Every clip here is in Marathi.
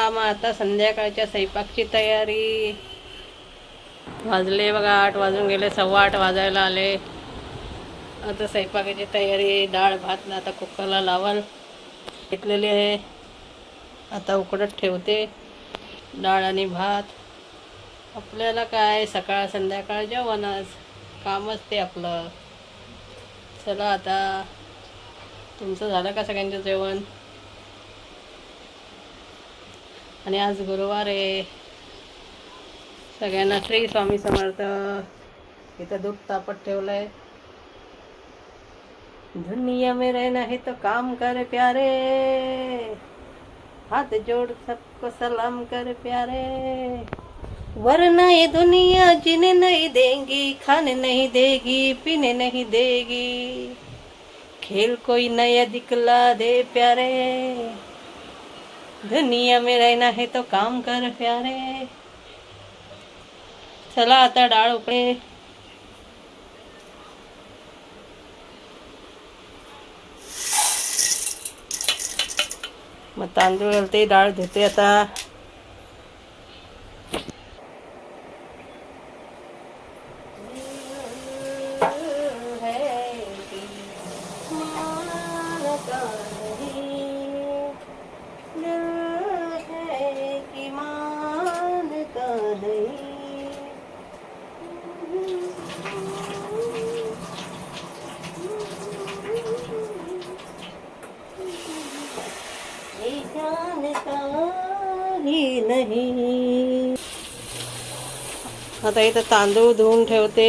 मग आता संध्याकाळच्या स्वयंपाकची तयारी. वाजले बघा 8 वाजून गेले, 7:15 वाजायला आले. आता स्वयंपाकाची तयारी. डाळ भात आता कुकरला लावाल घेतलेली आहे. आता उकडत ठेवते डाळ आणि भात. आपल्याला काय सकाळ संध्याकाळ जेवणच, कामच ते आपलं. चला आता, तुमचं झालं का सगळ्यांचं जेवण? आणि आज गुरुवार आहे. सगळ्यांना श्री स्वामी समर्थ. इथं दूध तापत ठेवलंय. दुनिया में रहना है तो काम कर प्यारे, हाथ जोड़ सबको सलाम कर प्यारे, वरना ये दुनिया जीने नहीं देगी, खाने नहीं देगी, पीने नहीं देगी, खेल कोई नया दिखला दे प्यारे, दुनिया में रहना है तो काम कर प्यारे. चला आता डाळ उकडे. मग तांदूळ घालते, डाळ धुते आता. नाही. आता इथं तांदूळ धुवून ठेवते,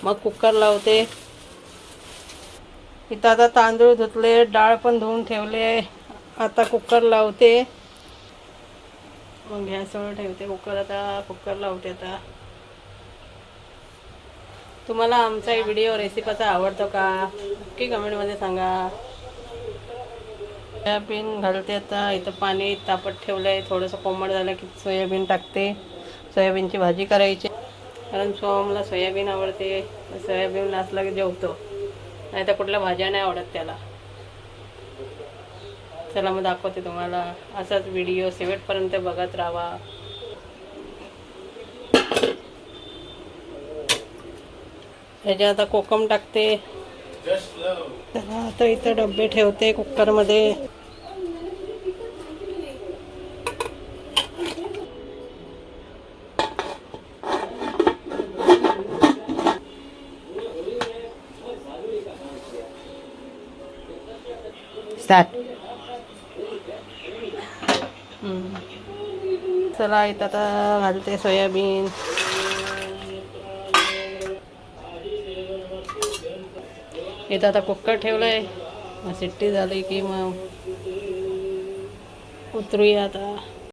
मग कुकर लावते. इथं आता तांदूळ धुतले, डाळ पण धुवून ठेवले. आता कुकर लावते, मग गॅसवर ठेवते कुकर. आता कुकर लावते. आता तुम्हाला आमचा व्हिडिओ रेसिपीचा आवडतो का नक्की कमेंटमध्ये सांगा. सोयाबीन घालते आता. इथं पाणी तापत ठेवलं आहे. थोडंसं कोमट झालं की सोयाबीन टाकते. सोयाबीनची भाजी करायची, कारण सोमला सोयाबीन आवडते. सोयाबीन असला की जेवतो, नाही तर कुठल्या भाज्या नाही आवडत त्याला. चला मग दाखवते तुम्हाला. असाच व्हिडिओ शेवटपर्यंत बघत राहा. ह्याच्यात आता कोकम टाकते. चला आता इथं डबे ठेवते कुकरमध्ये. स्टार्ट. चला इथं आता घालते सोयाबीन. इथं आता कुकर ठेवलंय. मग शिट्टी झाली की मग उतरूया आता.